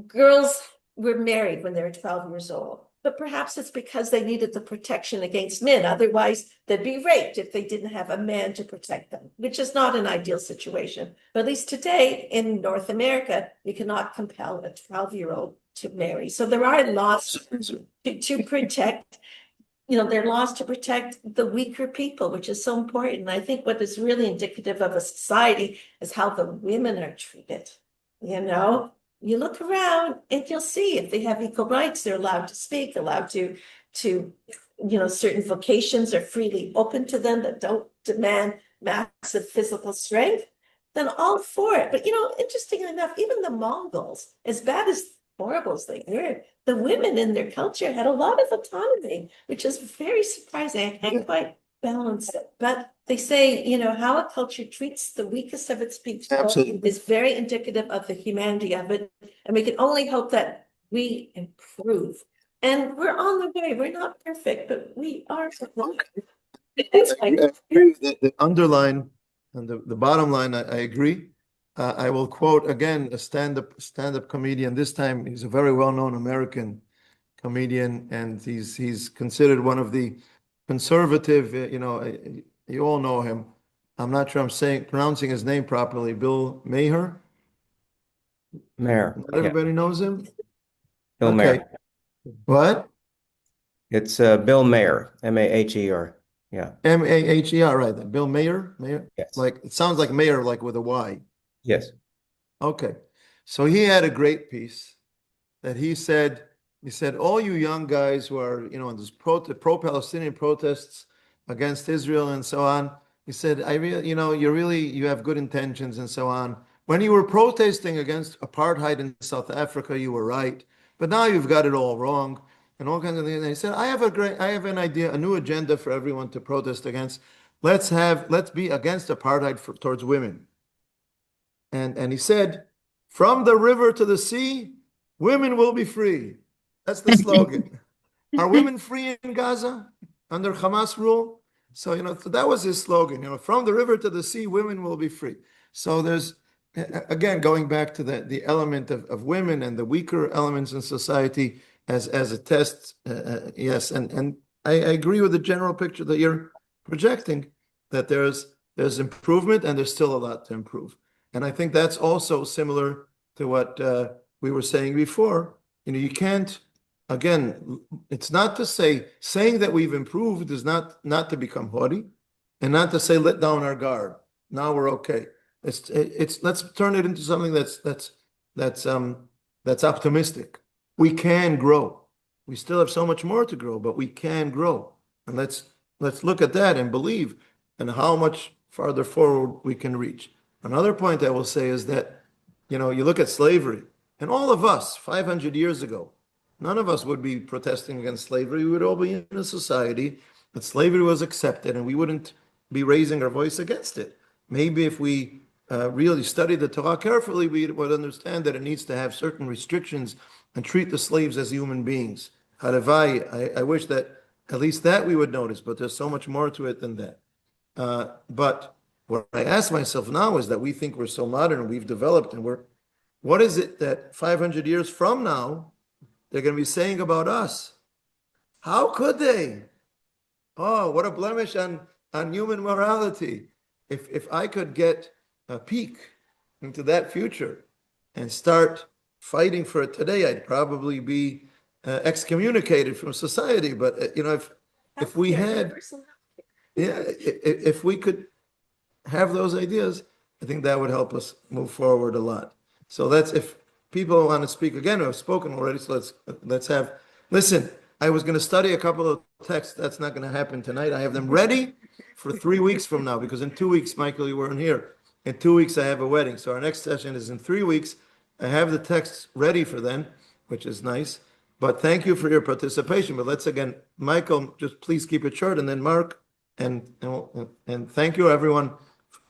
girls were married when they were 12 years old. But perhaps it's because they needed the protection against men. Otherwise, they'd be raped if they didn't have a man to protect them, which is not an ideal situation. But at least today in North America, you cannot compel a 12-year-old to marry. So there are laws to protect, there are laws to protect the weaker people, which is so important. And I think what is really indicative of a society is how the women are treated, You look around and you'll see if they have equal rights, they're allowed to speak, allowed to certain vocations are freely open to them that don't demand massive physical strength, then all for it. But, interestingly enough, even the Mongols, as bad as horrible as they were, the women in their culture had a lot of autonomy, which is very surprising. I can't quite balance it. But they say, how a culture treats the weakest of its people is very indicative of the humanity of it. And we can only hope that we improve. And we're on the way. We're not perfect, but we are. The underline and the bottom line, I agree. I will quote again a stand-up comedian. This time, he's a very well-known American comedian, and he's considered one of the conservative, you all know him. I'm not sure I'm pronouncing his name properly. Bill Maher. Maher. Not everybody knows him. Bill Maher. What? It's Bill Maher, M-A-H-E-R. Yeah. M-A-H-E-R, right. Then. Bill Maher? Yes. Like it sounds like mayor, like with a Y. Yes. Okay. So he had a great piece that he said, all you young guys who are, in this pro-Palestinian protests against Israel and so on, he said, you have good intentions and so on. When you were protesting against apartheid in South Africa, you were right. But now you've got it all wrong and all kinds of things. And he said, I have an idea, a new agenda for everyone to protest against. Let's be against apartheid towards women. And he said, from the river to the sea, women will be free. That's the slogan. Are women free in Gaza under Hamas rule? So, so that was his slogan, from the river to the sea, women will be free. So there's, again, going back to the element of women and the weaker elements in society as a test. Yes. And I agree with the general picture that you're projecting, that there's improvement and there's still a lot to improve. And I think that's also similar to what we were saying before. You can't, again, it's not to saying that we've improved is not to become haughty and not to say let down our guard. Now we're okay. It's let's turn it into something that's optimistic. We can grow. We still have so much more to grow, but we can grow. And let's look at that and believe and how much farther forward we can reach. Another point I will say is that, you look at slavery, and all of us 500 years ago, none of us would be protesting against slavery. We would all be in a society that slavery was accepted and we wouldn't be raising our voice against it. Maybe if we really studied the Torah carefully, we would understand that it needs to have certain restrictions and treat the slaves as human beings. Haravai, I wish that at least that we would notice, but there's so much more to it than that. But what I ask myself now is that we think we're so modern and we've developed and what is it that 500 years from now, they're going to be saying about us? How could they? Oh, what a blemish on human morality. If I could get a peek into that future and start fighting for it today, I'd probably be excommunicated from society. But if we had, if we could have those ideas, I think that would help us move forward a lot. So that's if people want to speak again, I've spoken already. So let's have. Listen, I was going to study a couple of texts. That's not going to happen tonight. I have them ready for 3 weeks from now because in 2 weeks, Michael, you weren't here. In 2 weeks, I have a wedding. So our next session is in 3 weeks. I have the texts ready for then, which is nice. But thank you for your participation. But let's again, Michael, just please keep it short, and then Mark, and thank you everyone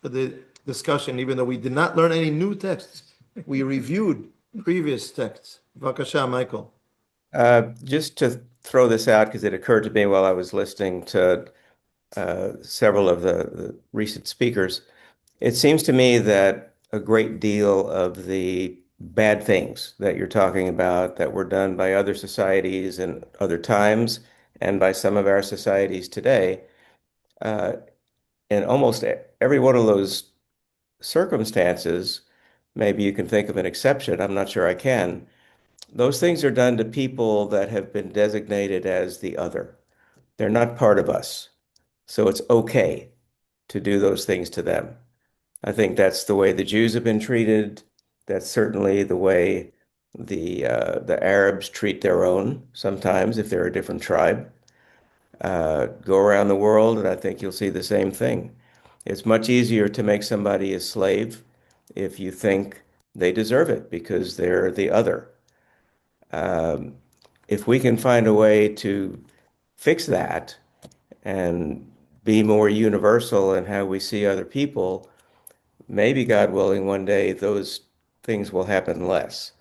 for the discussion. Even though we did not learn any new texts, we reviewed previous texts. Vakasha, Michael. Just to throw this out because it occurred to me while I was listening to several of the recent speakers. It seems to me that a great deal of the bad things that you're talking about that were done by other societies and other times and by some of our societies today, in almost every one of those circumstances, maybe you can think of an exception, I'm not sure I can, those things are done to people that have been designated as the other. They're not part of us. So it's okay to do those things to them. I think that's the way the Jews have been treated. That's certainly the way the Arabs treat their own sometimes if they're a different tribe. Go around the world, and I think you'll see the same thing. It's much easier to make somebody a slave if you think they deserve it because they're the other. If we can find a way to fix that and be more universal in how we see other people, maybe God willing, one day those things will happen less.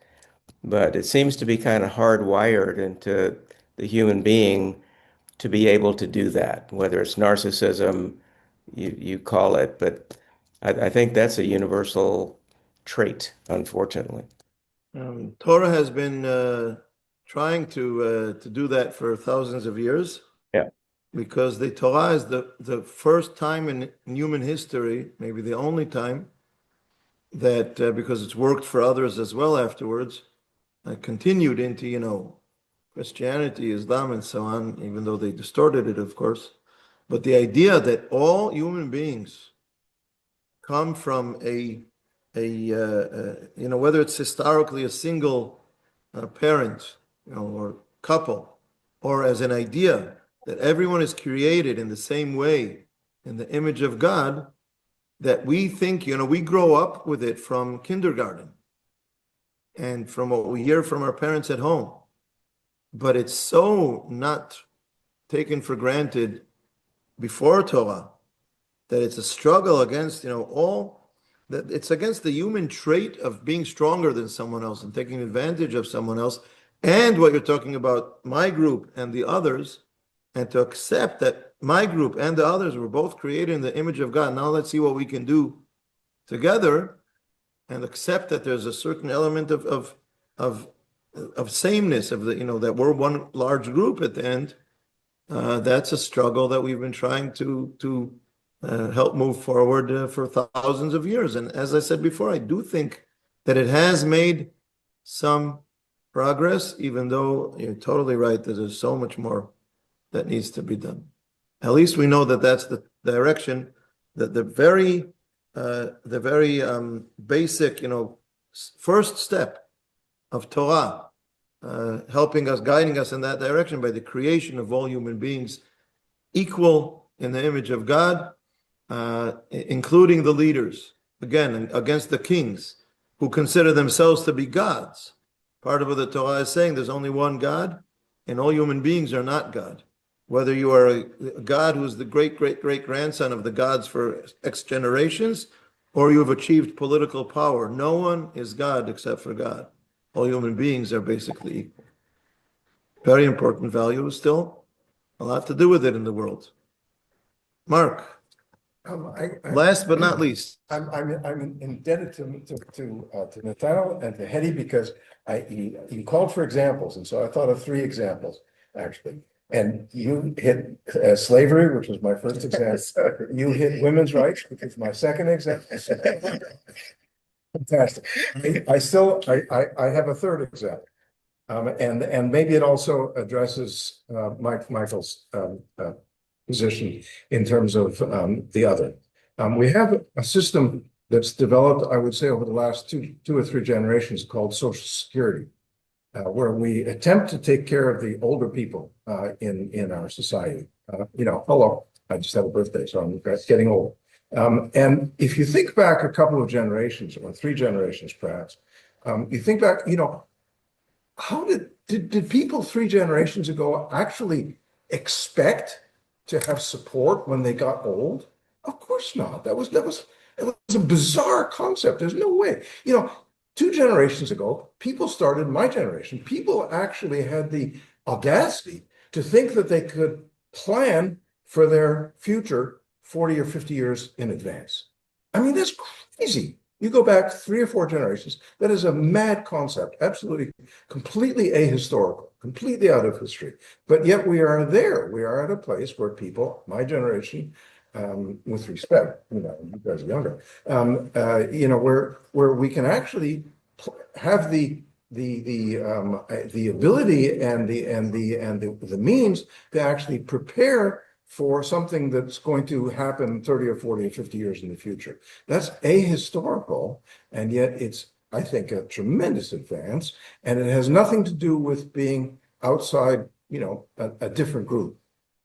But it seems to be kind of hardwired into the human being to be able to do that, whether it's narcissism, you call it, but I think that's a universal trait, unfortunately. Torah has been trying to do that for thousands of years. Yeah. Because the Torah is the first time in human history, maybe the only time, that because it's worked for others as well afterwards, continued into, Christianity, Islam, and so on, even though they distorted it, of course. But the idea that all human beings come from whether it's historically a single parent, or couple, or as an idea that everyone is created in the same way, in the image of God, that we think, we grow up with it from kindergarten and from what we hear from our parents at home. But it's so not taken for granted before Torah that it's a struggle against, that it's against the human trait of being stronger than someone else and taking advantage of someone else. And what you're talking about, my group and the others, and to accept that my group and the others were both created in the image of God. Now let's see what we can do together, and accept that there's a certain element of sameness, of that we're one large group at the end. That's a struggle that we've been trying to help move forward for thousands of years. And as I said before, I do think that it has made some progress, even though you're totally right that there's so much more that needs to be done. At least we know that that's the direction, that the very basic, first step of Torah, helping us, guiding us in that direction by the creation of all human beings equal in the image of God, including the leaders, again, against the kings who consider themselves to be gods. Part of what the Torah is saying, there's only one God, and all human beings are not God. Whether you are a God who is the great grandson of the gods for X generations, or you have achieved political power. No one is God except for God. All human beings are basically equal. Very important value, still a lot to do with it in the world. Mark, last but not least. I'm indebted to Nathaniel and to Hetty because he called for examples, and so I thought of 3 examples actually. And you hit slavery, which was my first example. You hit women's rights, which is my second example. Fantastic. I have a third example. And maybe it also addresses Michael's position in terms of the other. We have a system that's developed, I would say, over the last two or three generations called Social Security, where we attempt to take care of the older people in our society. Hello, I just had a birthday, so I'm getting old. And if you think back a couple of generations or 3 generations, perhaps, you think back, how did people 3 generations ago actually expect to have support when they got old? Of course not. It was a bizarre concept. There's no way. 2 generations ago, my generation, people actually had the audacity to think that they could plan for their future 40 or 50 years in advance. I mean, that's crazy. You go back 3 or 4 generations, that is a mad concept, absolutely, completely ahistorical, completely out of history. But yet we are there. We are at a place where people, my generation, with respect, you guys are younger, where we can actually have the ability and the means to actually prepare for something that's going to happen 30 or 40 or 50 years in the future. That's ahistorical, and yet it's, I think, a tremendous advance, and it has nothing to do with being outside, a different group,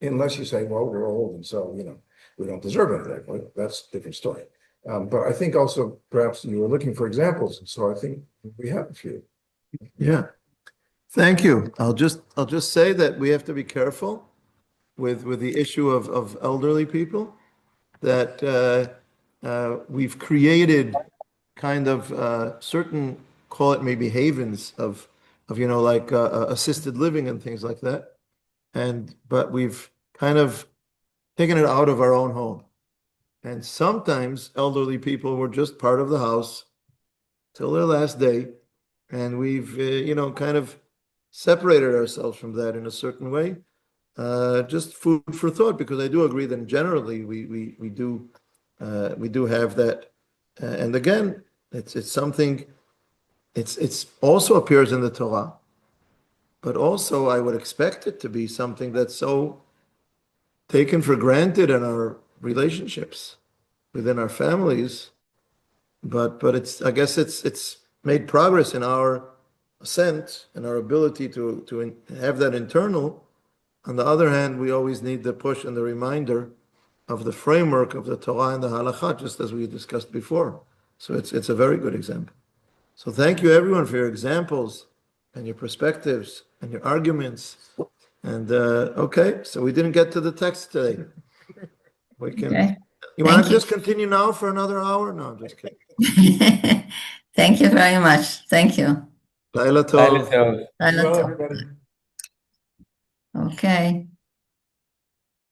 unless you say, well, we're old, and so, we don't deserve anything. Well, that's a different story. But I think also, perhaps you were looking for examples, and so I think we have a few. Yeah. Thank you. I'll just say that we have to be careful with the issue of elderly people, that we've created kind of certain, call it maybe havens of like assisted living and things like that. But we've kind of taken it out of our own home. And sometimes elderly people were just part of the house till their last day. And we've, kind of separated ourselves from that in a certain way. Just food for thought, because I do agree that generally we do have that. And again, it's something, it's also appears in the Torah, but also I would expect it to be something that's so taken for granted in our relationships within our families. But I guess it's made progress in our ascent and our ability to have that internal. On the other hand, we always need the push and the reminder of the framework of the Torah and the Halakha, just as we discussed before. So it's a very good example. So thank you everyone for your examples and your perspectives and your arguments. And okay, so we didn't get to the text today. We can. Okay. You want to Thank you. just continue now for another hour? No, I'm just kidding. Thank you very much. Thank you. Laila Tov. Laila Well, Tov. everybody. Okay.